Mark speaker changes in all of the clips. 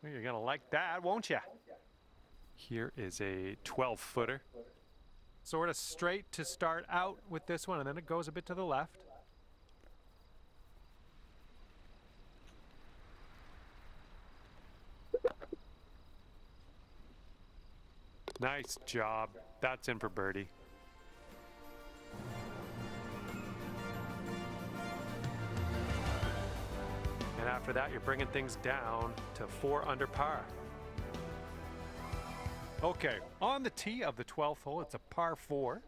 Speaker 1: Well, you're going to like that, won't you? Here is a 12-footer. Sort of straight to start out with this one, and then it goes a bit to the left. Nice job. That's in for birdie. And after that, you're bringing things down to 4 under par. Okay, on the tee of the 12th hole, it's a par 4.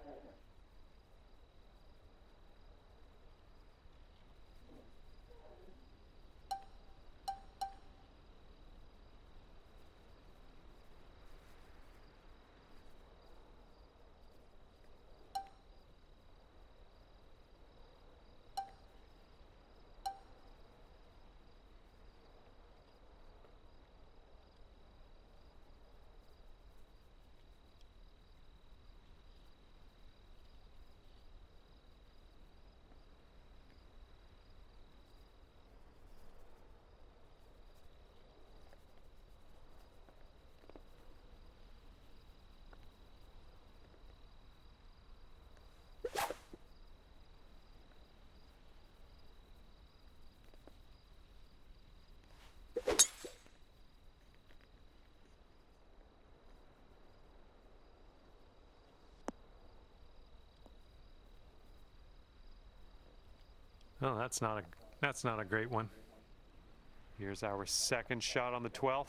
Speaker 1: Oh, that's not a great one. Here's our second shot on the 12th.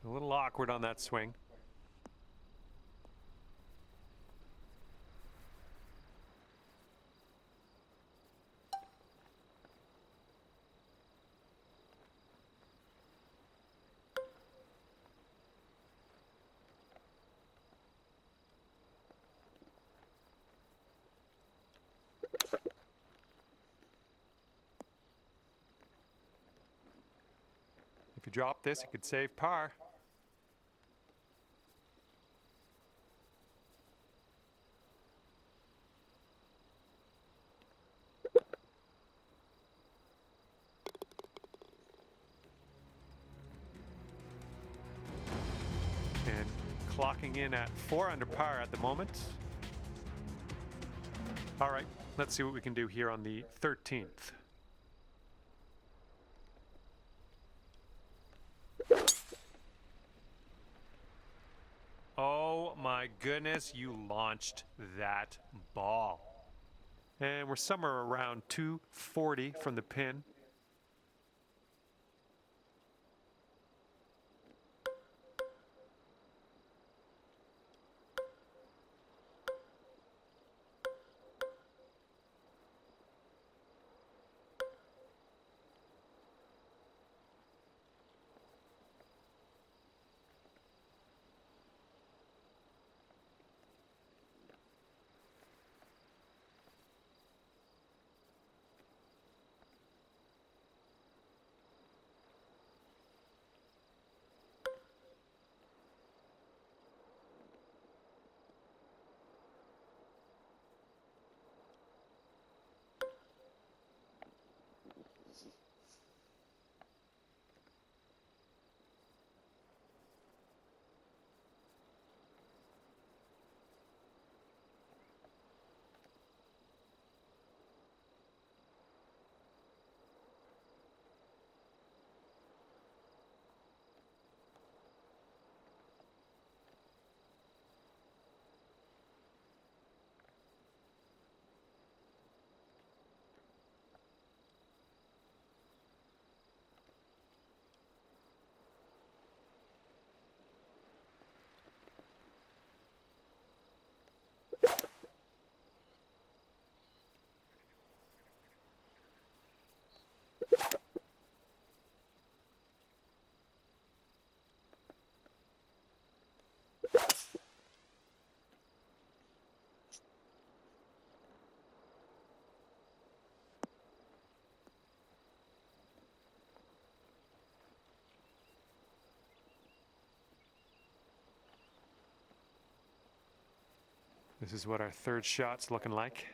Speaker 1: A little awkward on that swing. If you drop this, it could save par. And clocking in at 4 under par at the moment. All right, let's see what we can do here on the 13th. Oh my goodness, you launched that ball. And we're somewhere around 240 from the pin. This is what our third shot's looking like.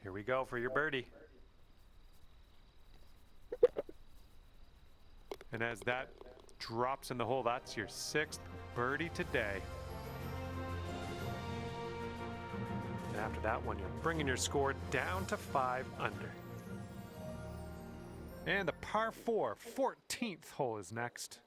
Speaker 1: Here we go for your birdie. And as that drops in the hole, that's your 6th birdie today. And after that one, you're bringing your score down to 5 under. And the par 4, 14th hole is next.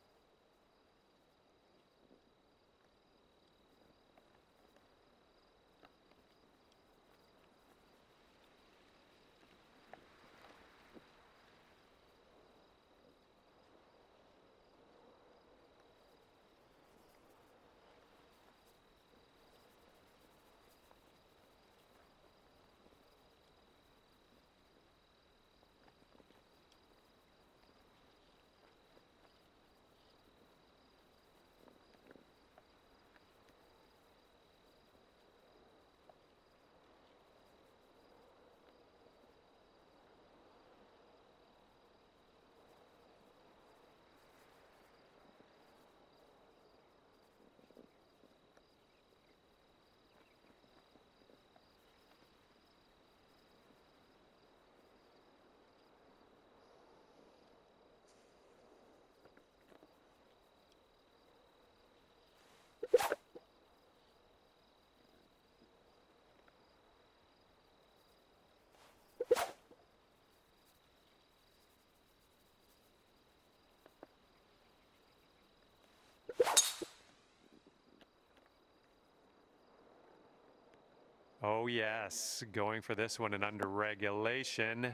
Speaker 1: Oh yes, going for this one and under regulation.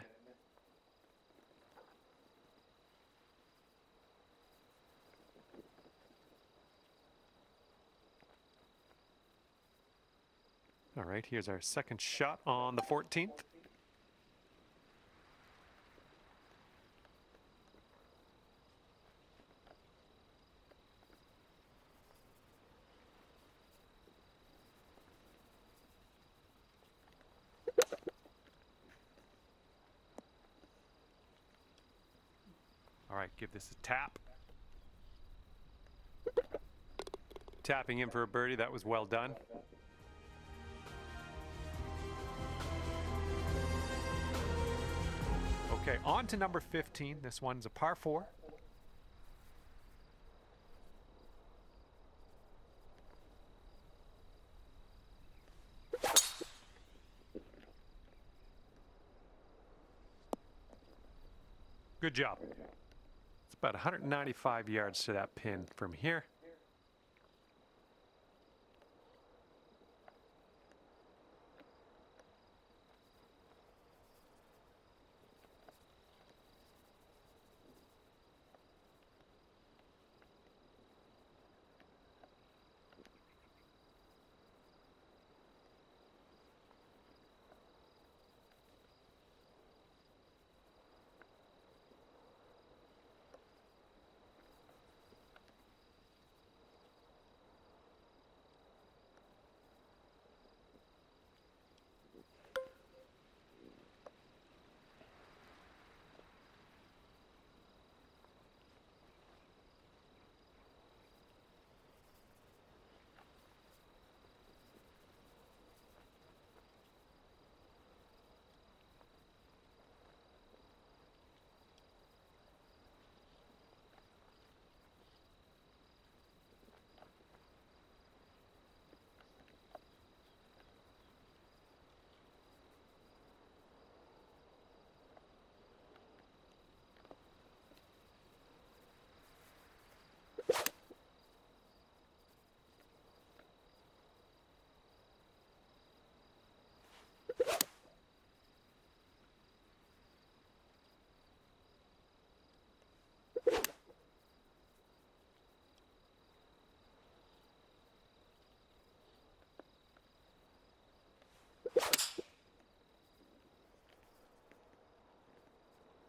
Speaker 1: All right, here's our second shot on the 14th. All right, give this a tap. Tapping in for a birdie, that was well done. Okay, on to number 15. This one's a par 4. Good job. It's about 195 yards to that pin from here.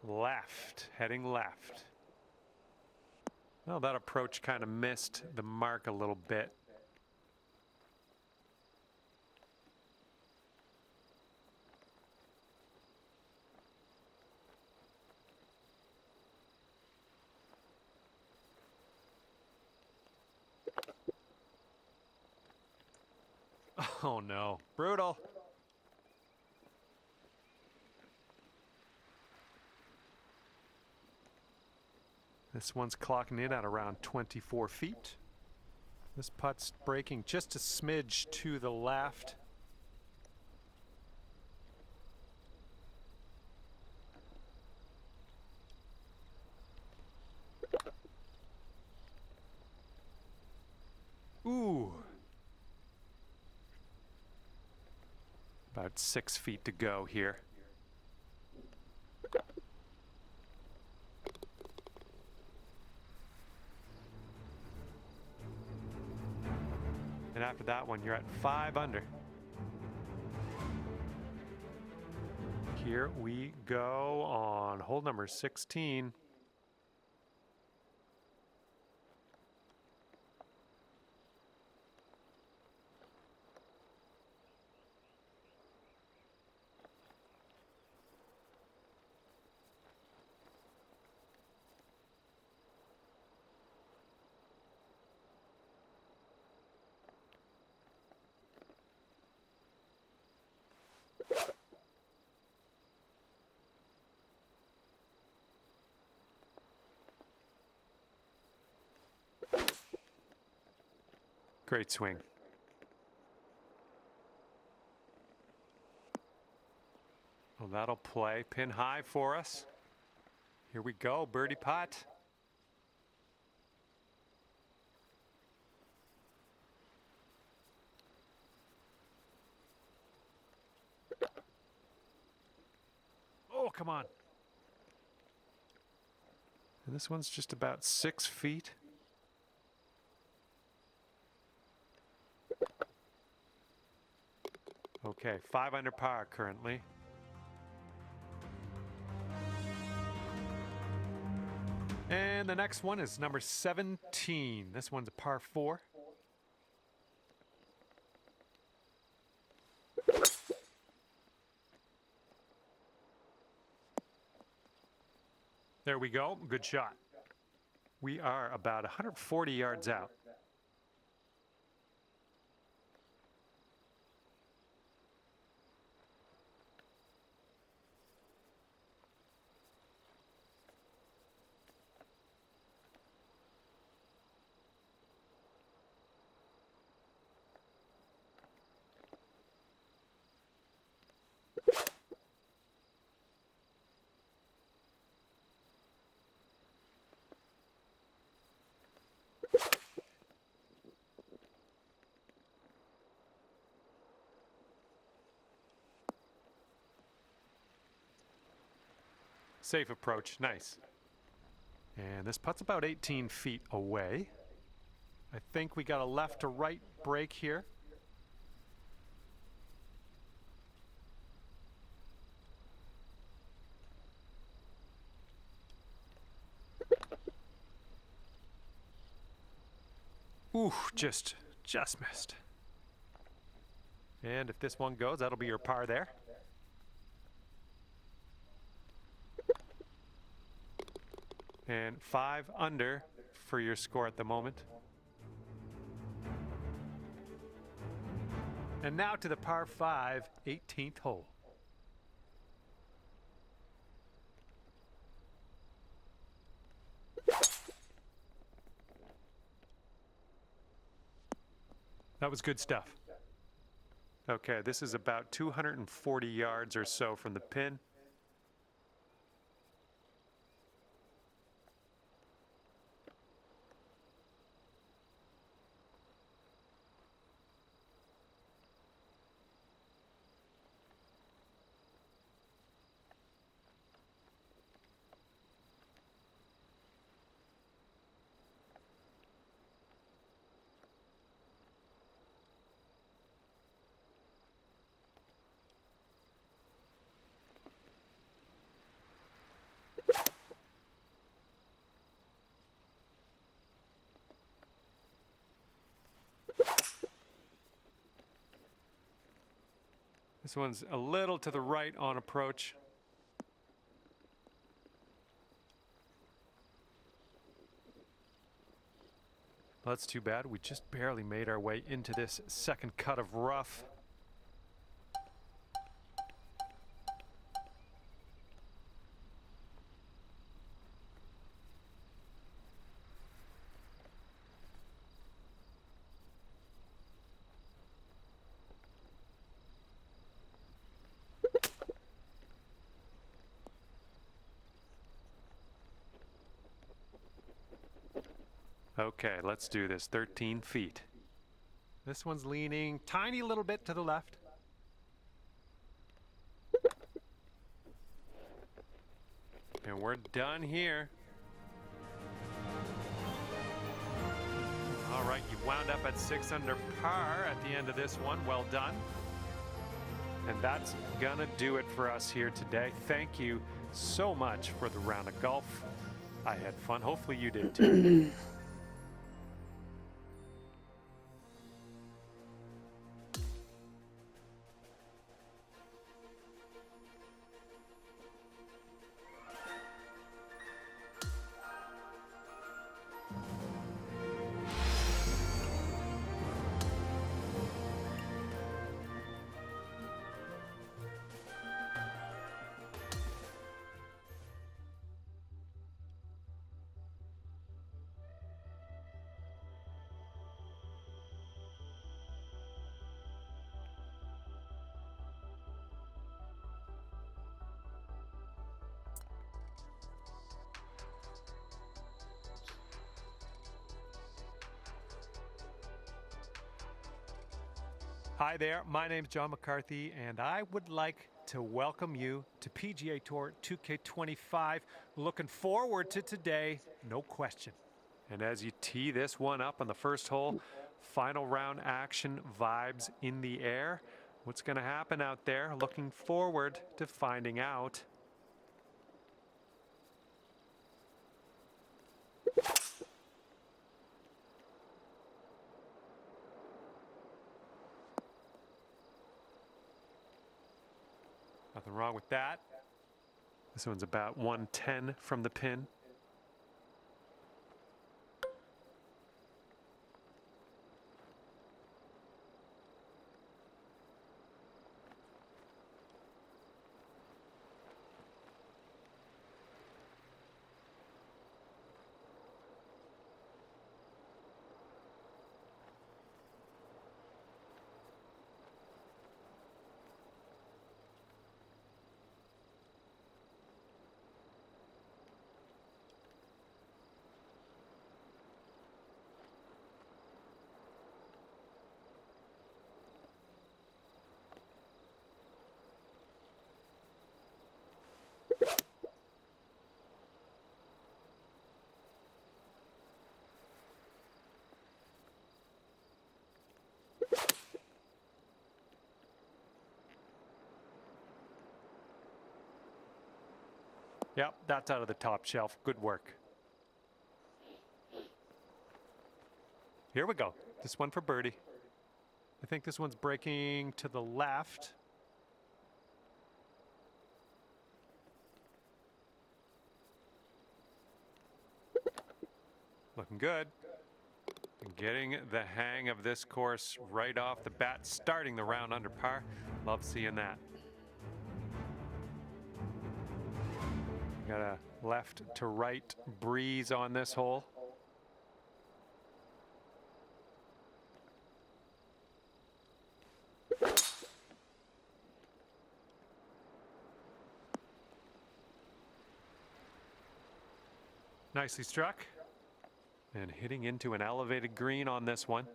Speaker 1: Left, heading left. Well, that approach kind of missed the mark a little bit. Oh no, brutal. This one's clocking in at around 24 feet. This putt's breaking just a smidge to the left. Ooh. About 6 feet to go here. And after that one, you're at 5 under. Here we go on hole number 16. Great swing. Well, that'll play pin high for us. Here we go, birdie putt. Oh, come on. And this one's just about 6 feet. Okay, 5 under par currently. And the next one is number 17. This one's a par 4. There we go. Good shot. We are about 140 yards out. Safe approach, nice. And this putt's about 18 feet away. I think we got a left to right break here. Ooh, just missed. And if this one goes, that'll be your par there. And 5 under for your score at the moment. And now to the par 5, 18th hole. That was good stuff. Okay, this is about 240 yards or so from the pin. This one's a little to the right on approach. That's too bad. We just barely made our way into this second cut of rough. Okay, let's do this. 13 feet. This one's leaning tiny little bit to the left. And we're done here. All right, you wound up at 6 under par at the end of this one. Well done. And that's gonna do it for us here today. Thank you so much for the round of golf. I had fun. Hopefully you did too. Hi there, my name's John McCarthy, and I would like to welcome you to PGA Tour 2K25. Looking forward to today, no question. And as you tee this one up on the first hole, final round action, vibes in the air. What's going to happen out there? Looking forward to finding out. Nothing wrong with that. This one's about 110 from the pin. Yep, that's out of the top shelf. Good work. Here we go. This one for birdie. I think this one's breaking to the left. Looking good. And getting the hang of this course right off the bat, starting the round under par. Love seeing that. Got a left to right breeze on this hole. Nicely struck. And hitting into an elevated green on this one.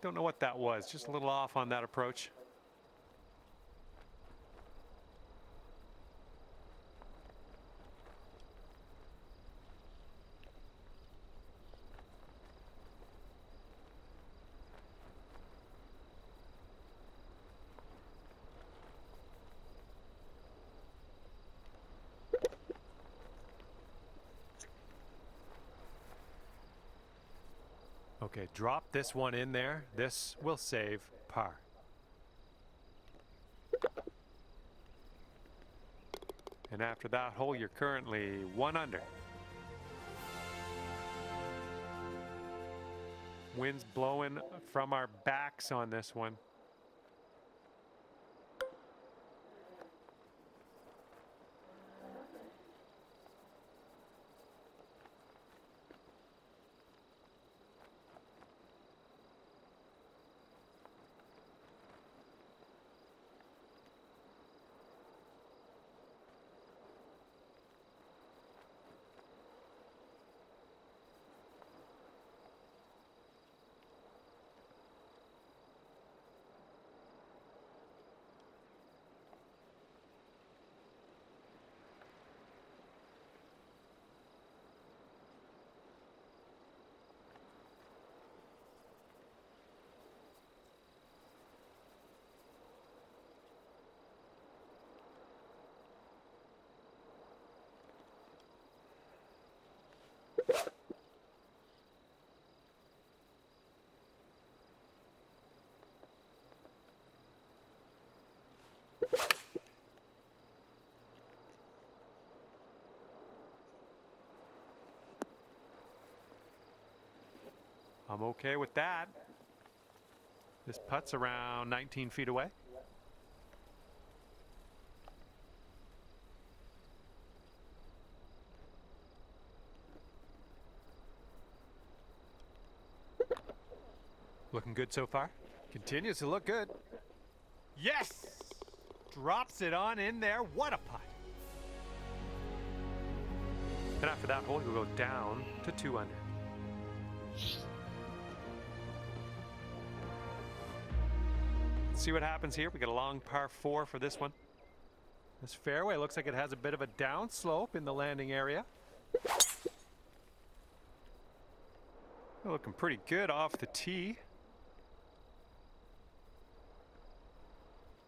Speaker 1: Don't know what that was. Just a little off on that approach. Okay, drop this one in there. This will save par. And after that hole, you're currently 1 under. Wind's blowing from our backs on this one. I'm okay with that. This putt's around 19 feet away. Looking good so far. Continues to look good. Yes! Drops it on in there. What a putt. And after that hole, you'll go down to 2 under. See what happens here. We got a long par 4 for this one. This fairway looks like it has a bit of a downslope in the landing area. Looking pretty good off the tee.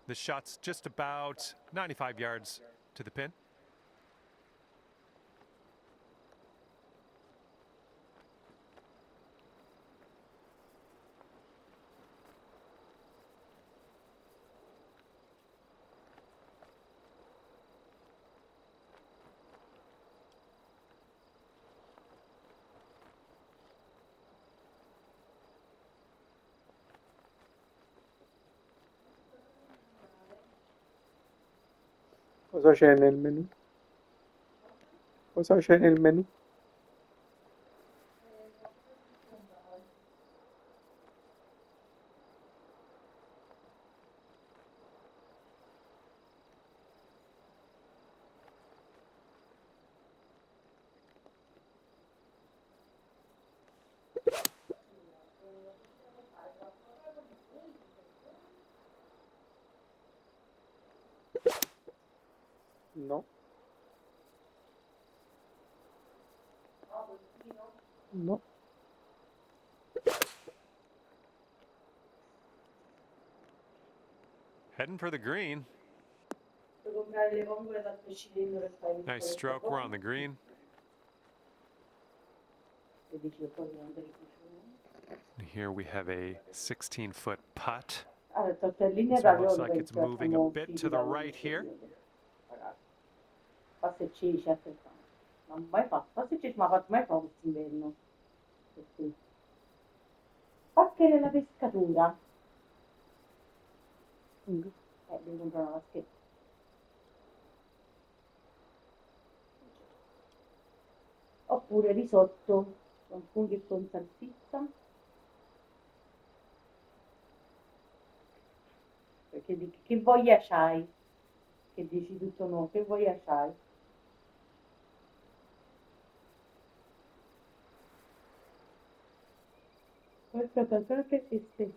Speaker 1: This shot's just about 95 yards to the pin.
Speaker 2: Cosa c'è nel menù? Cosa c'è nel menù? No. No.
Speaker 1: Heading for the green. Nice stroke. We're on the green. And here we have a 16-foot putt. This one looks like it's moving a bit to the right here.
Speaker 3: Passeggiaci a te. Non ho mai fatto passeggiaci, ma mai fatto quest'inverno. Pacche nella pescatura. Devo comprare una vaschetta. Oppure risotto con funghi e con salsiccia. Perché che voglia c'hai? Che dici tutto no, che voglia c'hai? Sì.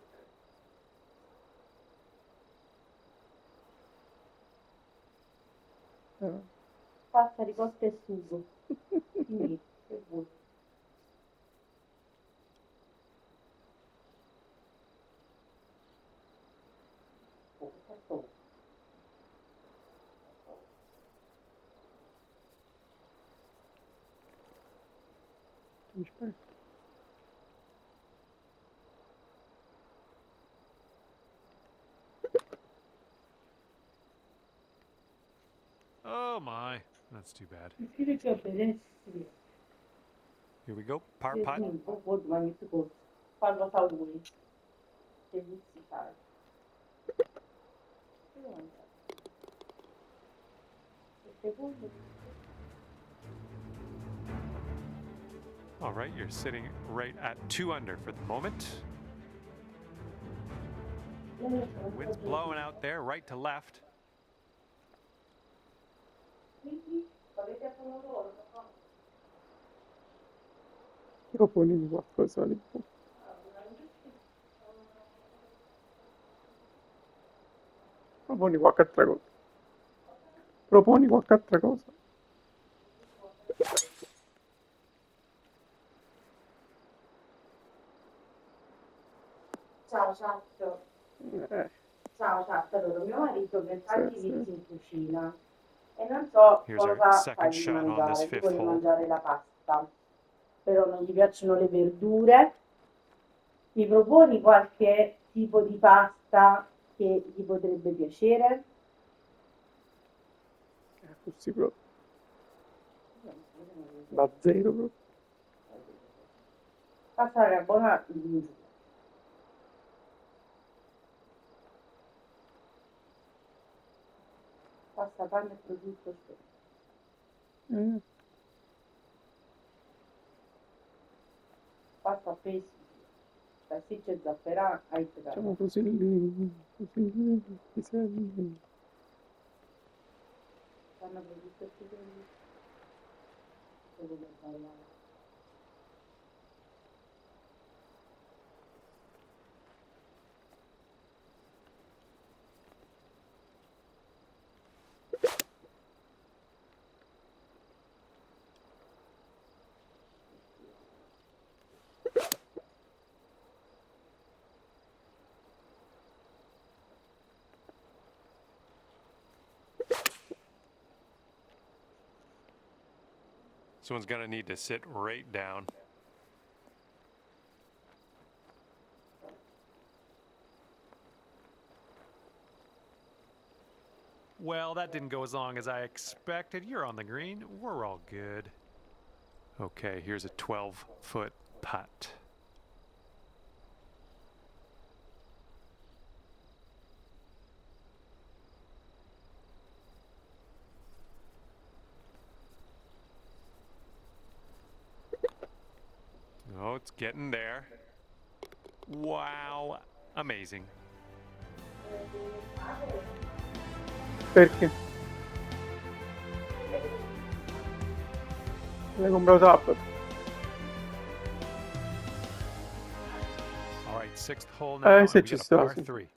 Speaker 2: Ah.
Speaker 3: Pasta, ricotta e sugo. Quindi, che vuoi? Oh, questo-
Speaker 2: Aspetta.
Speaker 1: Oh my, that's too bad.
Speaker 3: Scrivi che benessere.
Speaker 1: Here we go, par putt.
Speaker 3: Poi domani tu cosa? Quando fa lui? Che vizi fai? Che devo mangiare? 7 punti?
Speaker 1: All right, you're sitting right at 2 under for the moment. Wind's blowing out there, right to left.
Speaker 2: Proponimi qualcosa di buono. Proponi qualche altra cosa. Proponi qualche altra cosa.
Speaker 3: Ciao, chat.
Speaker 2: Eh,
Speaker 3: Ciao, chat. Allora, mio marito per tanti
Speaker 2: sì.
Speaker 3: vizi in cucina e non so
Speaker 1: Here's our
Speaker 3: cosa
Speaker 1: second
Speaker 3: fargli
Speaker 1: shot on this
Speaker 3: mangiare. Lui
Speaker 1: fifth
Speaker 3: vuole
Speaker 1: hole.
Speaker 3: mangiare la pasta, però non gli piacciono le verdure. Mi proponi qualche tipo di pasta che gli potrebbe piacere?
Speaker 2: Così proprio. Da zero proprio.
Speaker 3: Pasta alla carbonara in giù. Pasta, panna e prosciutto spero. Pasta, pesce, salsiccia e zafferano,
Speaker 2: Facciamo fusilli, piselli.
Speaker 3: panna, prosciutto e piselli. Solo per ballare.
Speaker 1: This one's gonna need to sit right down. Well, that didn't go as long as I expected. You're on the green. We're all good. Okay, here's a 12-foot putt. Oh, it's getting there. Wow, amazing.
Speaker 2: Perché? L'hai comprato sabato.
Speaker 1: All right, sixth hole now.
Speaker 2: Se
Speaker 1: And we
Speaker 2: ci
Speaker 1: got a
Speaker 2: sta,
Speaker 1: par
Speaker 2: sì.
Speaker 1: 3.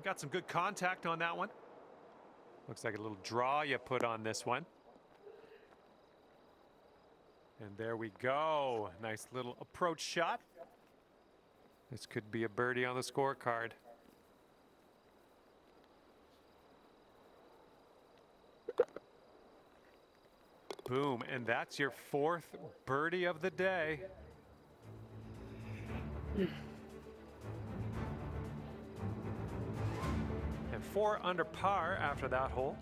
Speaker 1: Got some good contact on that one. Looks like a little draw you put on this one. And there we go. Nice little approach shot. This could be a birdie on the scorecard. Boom, and that's your fourth birdie of the day. And 4 under par after that hole.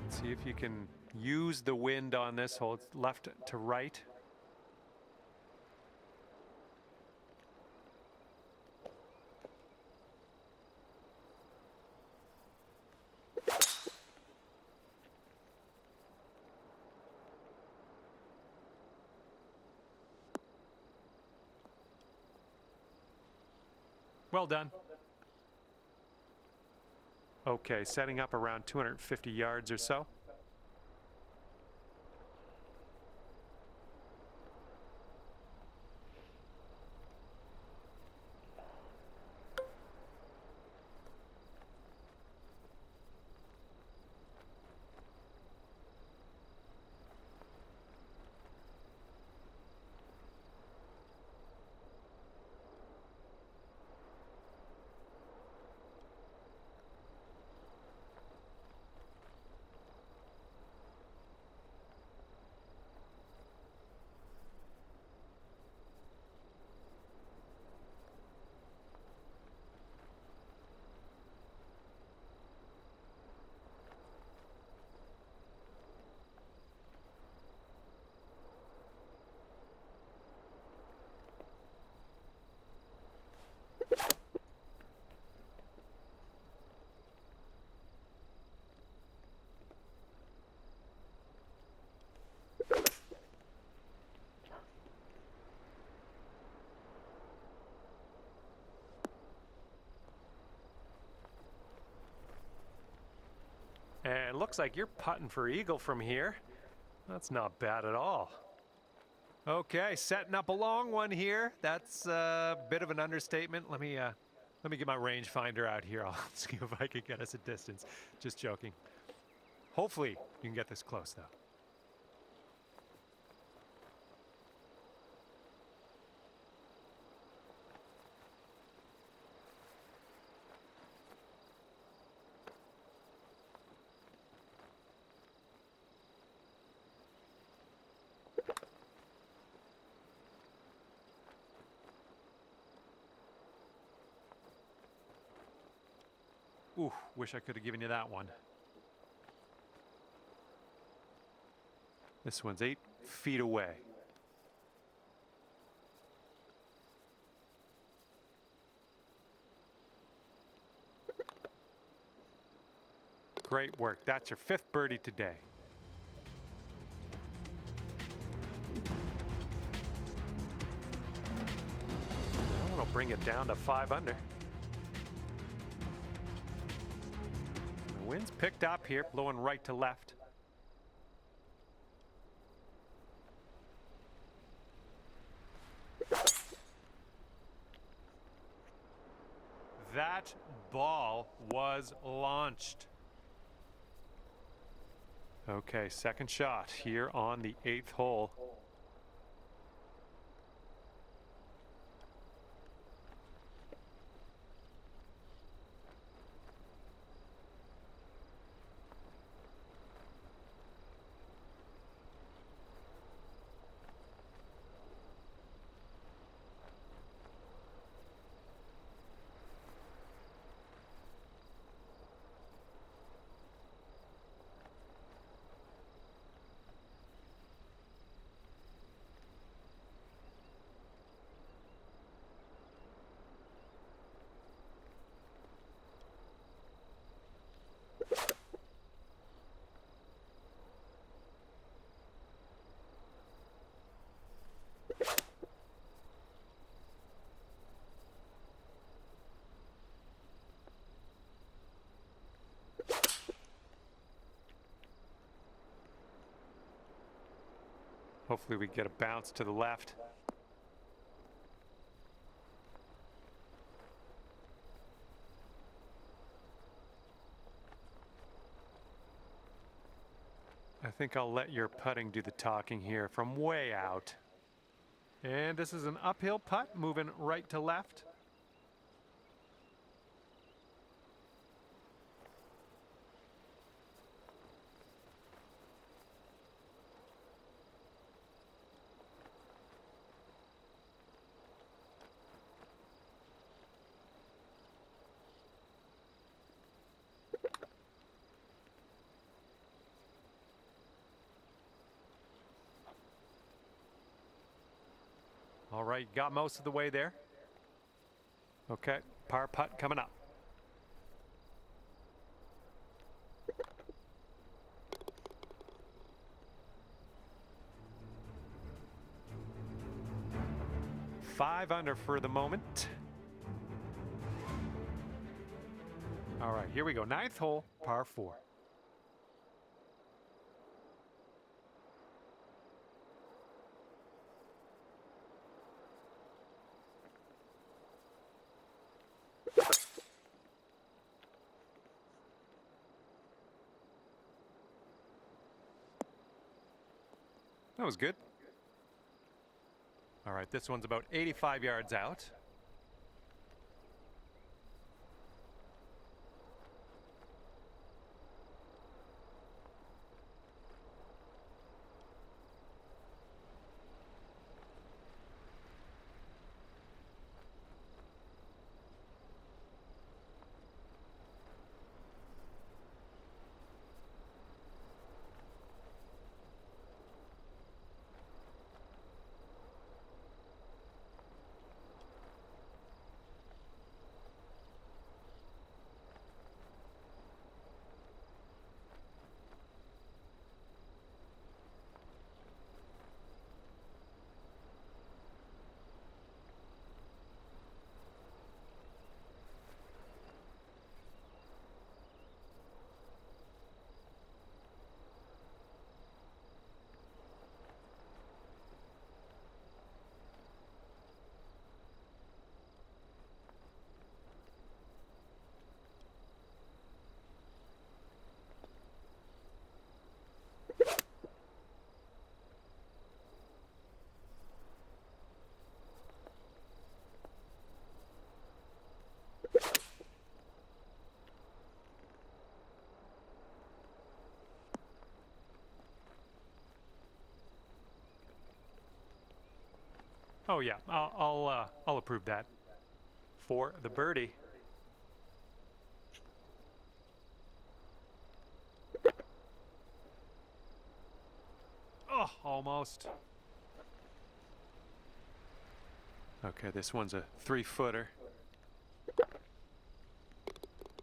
Speaker 1: See if you can use the wind on this hole. It's left to right. Well done. Okay, setting up around 250 yards or so. And it looks like you're putting for eagle from here. That's not bad at all. Okay, setting up a long one here. That's a bit of an understatement. Let me get my rangefinder out here. I'll see if I can get us a distance. Just joking. Hopefully you can get this close though. Ooh, wish I could have given you that one. This one's 8 feet away. Great work. That's your 5th birdie today. That'll bring it down to 5 under. The wind's picked up here, blowing right to left. That ball was launched. Okay, second shot here on the 8th hole. Hopefully we get a bounce to the left. I think I'll let your putting do the talking here from way out. And this is an uphill putt, moving right to left. All right, got most of the way there. Okay, par putt coming up. Five under for the moment. All right, here we go. Ninth hole, par 4. That was good. All right, this one's about 85 yards out. Oh yeah, I'll approve that for the birdie. Oh, almost. Okay, this one's a 3-footer.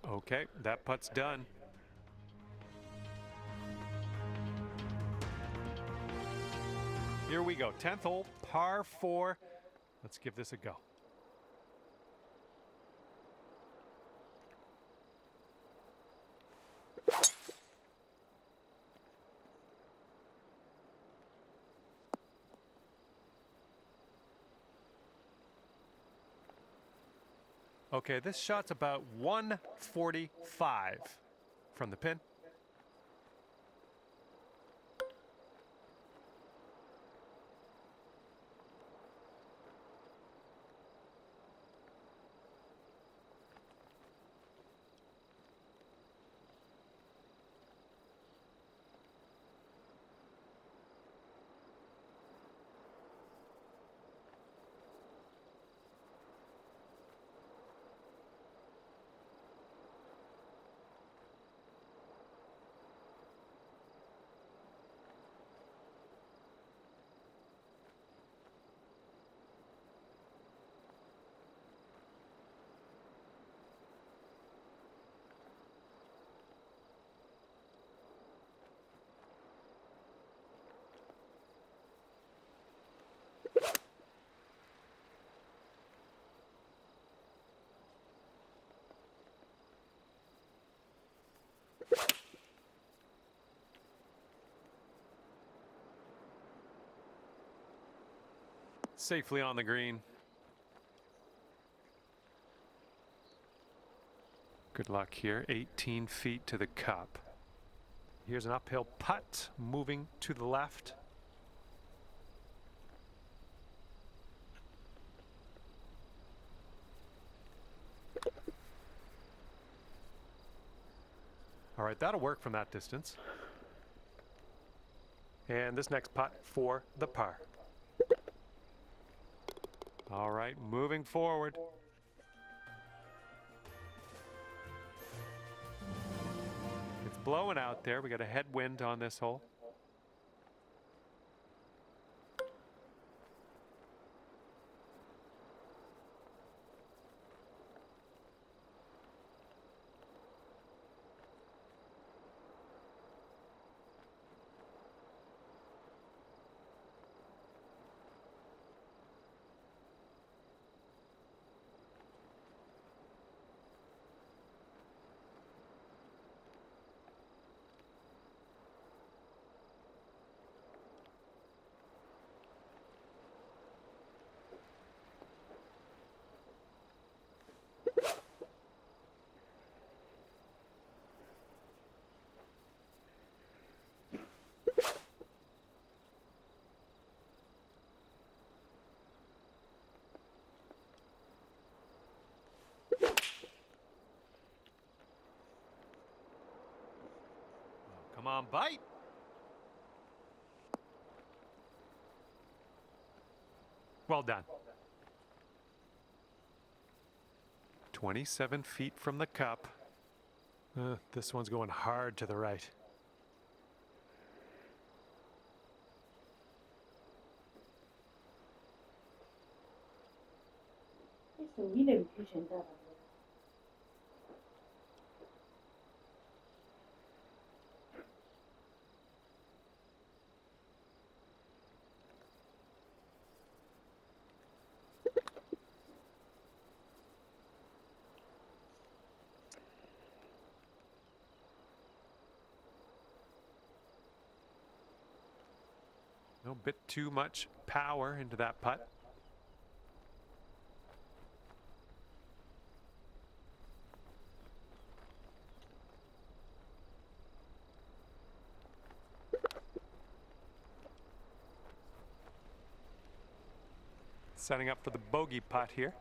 Speaker 1: Okay, that putt's done. Here we go, 10th hole, par 4. Let's give this a go. Okay, this shot's about 145 from the pin. Safely on the green. Good luck here, 18 feet to the cup. Here's an uphill putt moving to the left. All right, that'll work from that distance. And this next putt for the par. All right, moving forward. It's blowing out there. We got a headwind on this hole. Come on, bite. Well done. 27 feet from the cup. This one's going hard to the right.
Speaker 3: Questo video è più centrato.
Speaker 1: No bit too much power into that putt. Setting up for the bogey putt here.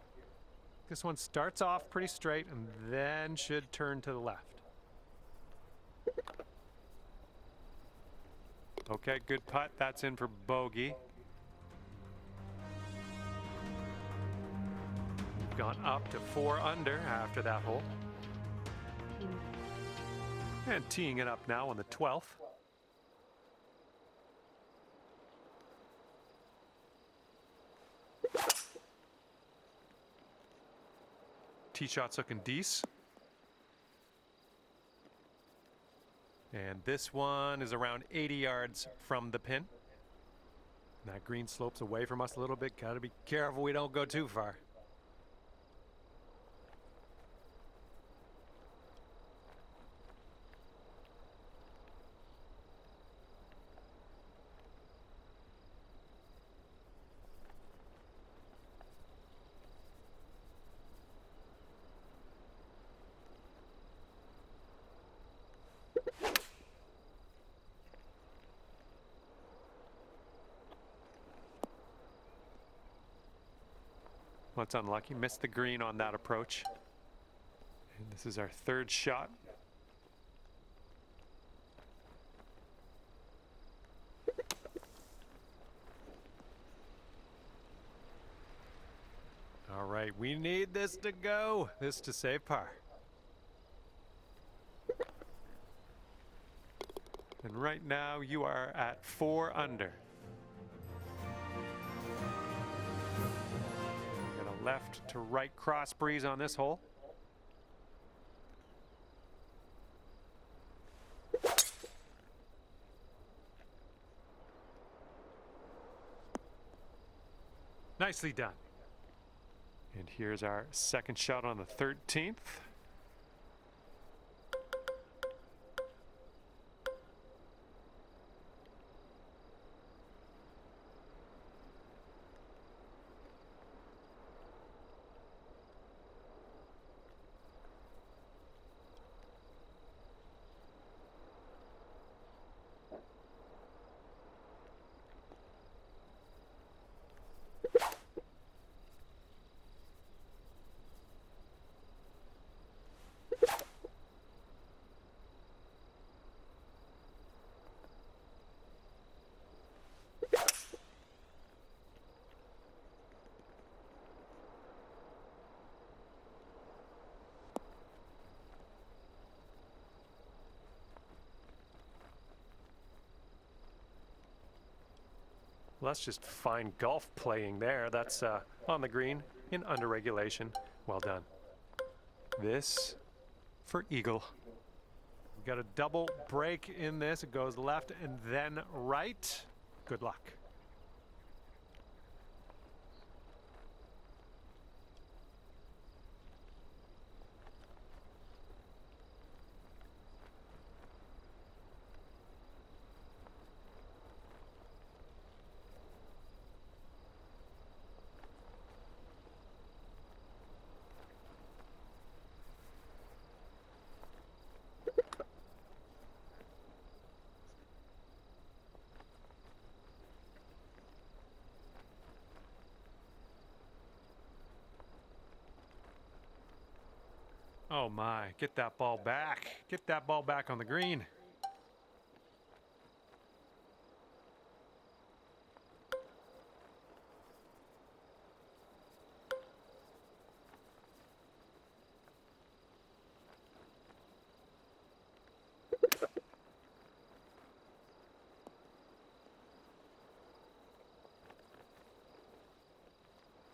Speaker 1: This one starts off pretty straight and then should turn to the left. Okay, good putt. That's in for bogey. We've gone up to 4 under after that hole. And teeing it up now on the 12th. Tee shot's looking decent. And this one is around 80 yards from the pin. That green slopes away from us a little bit. Gotta be careful we don't go too far. Well, it's unlucky. Missed the green on that approach. And this is our third shot. All right, we need this to go. This to save par. And right now you are at 4 under. Got a left to right cross breeze on this hole. Nicely done. And here's our second shot on the 13th. Well, that's just fine golf playing there. That's on the green in under regulation. Well done. This for eagle. We got a double break in this. It goes left and then right. Good luck. Oh my, get that ball back. Get that ball back on the green.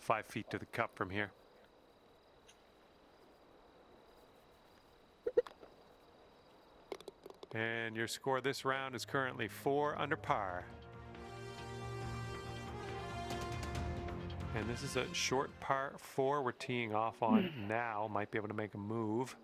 Speaker 1: 5 feet to the cup from here. And your score this round is currently 4 under par. And this is a short par 4 we're teeing off on now. Might be able to make a move.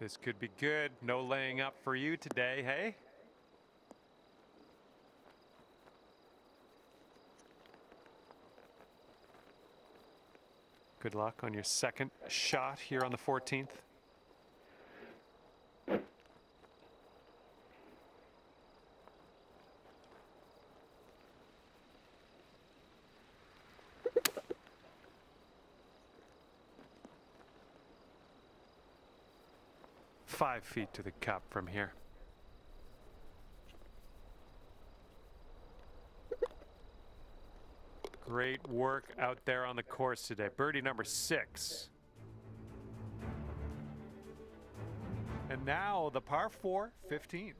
Speaker 1: This could be good. No laying up for you today, hey? Good luck on your second shot here on the 14th. Five feet to the cup from here. Great work out there on the course today. Birdie number 6. And now the par 4, 15th.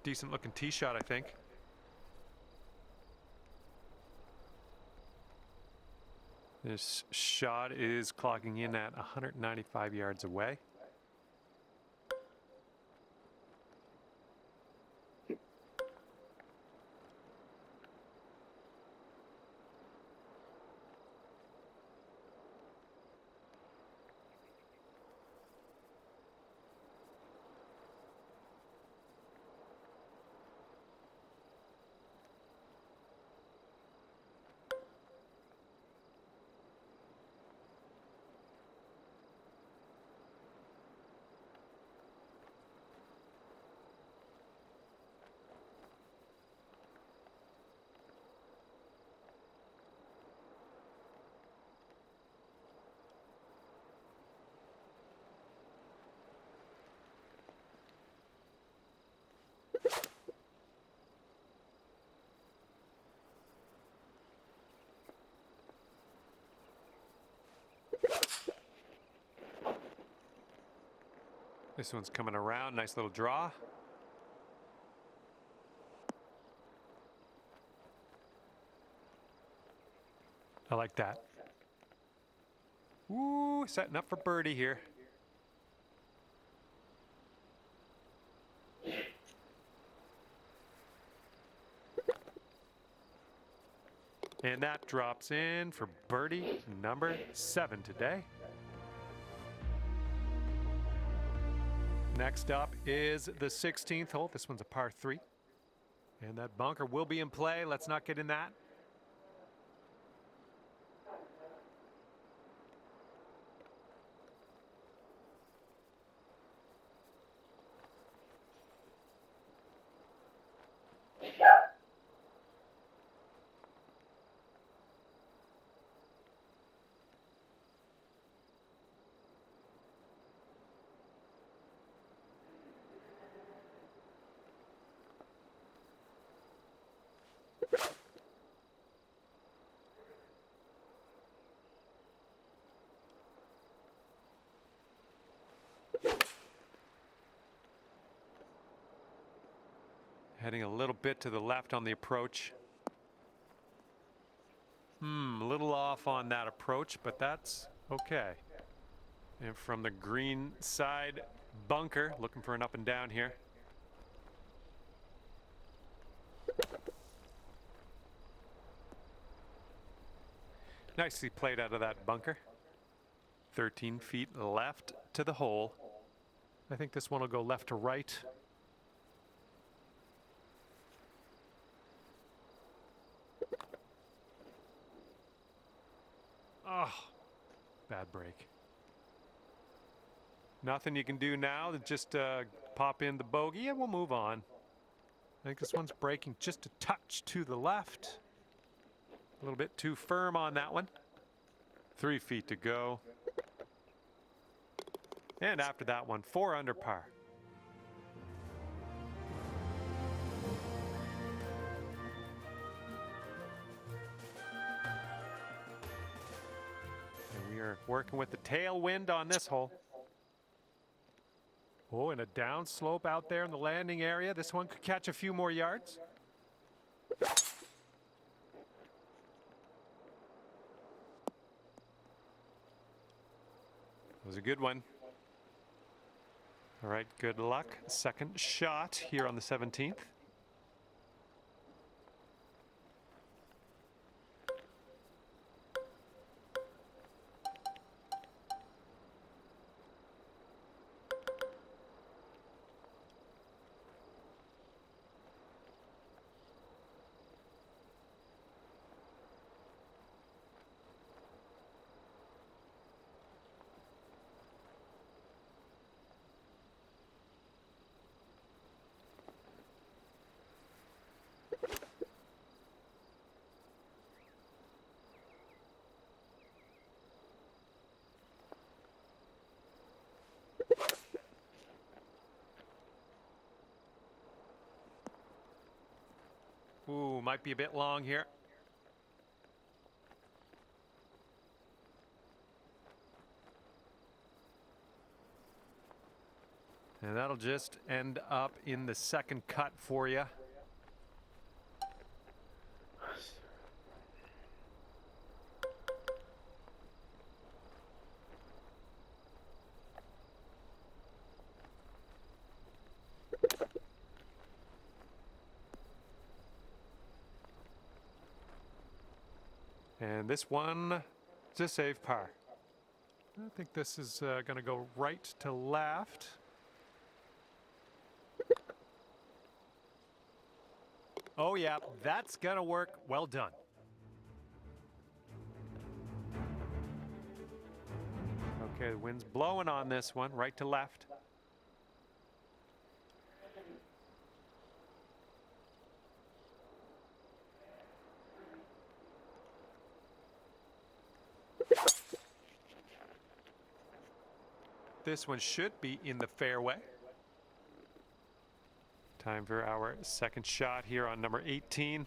Speaker 1: Decent looking tee shot, I think. This shot is clocking in at 195 yards away. This one's coming around. Nice little draw. I like that. Ooh, setting up for birdie here. And that drops in for birdie number 7 today. Next up is the 16th hole. This one's a par 3. And that bunker will be in play. Let's not get in that. Heading a little bit to the left on the approach. A little off on that approach, but that's okay. And from the green side, bunker, looking for an up and down here. Nicely played out of that bunker. 13 feet left to the hole. I think this one will go left to right. Oh, bad break. Nothing you can do now to just pop in the bogey and we'll move on. I think this one's breaking just a touch to the left. A little bit too firm on that one. 3 feet to go. And after that one, 4 under par. And we are working with the tailwind on this hole. Oh, and a down slope out there in the landing area. This one could catch a few more yards. It was a good one. All right, good luck. Second shot here on the 17th. Ooh, might be a bit long here. And that'll just end up in the second cut for you. And this one is a save par. I think this is going to go right to left. Oh yeah, that's going to work. Well done. Okay, the wind's blowing on this one, right to left. This one should be in the fairway. Time for our second shot here on number 18.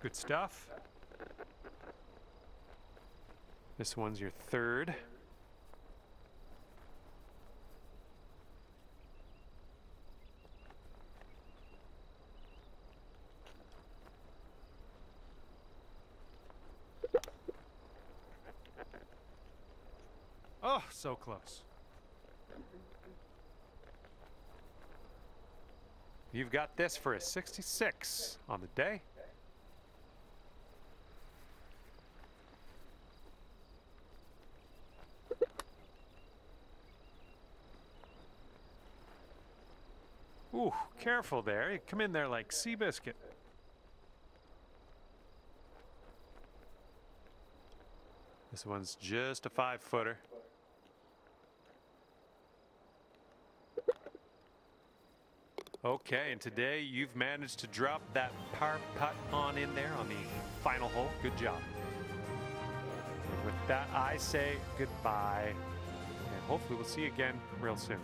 Speaker 1: Good stuff. This one's your third. Oh, so close. You've got this for a 66 on the day. Ooh, careful there. You come in there like Seabiscuit. This one's just a 5-footer. Okay, and today you've managed to drop that par putt on in there on the final hole. Good job. And with that, I say goodbye, and hopefully we'll see you again real soon.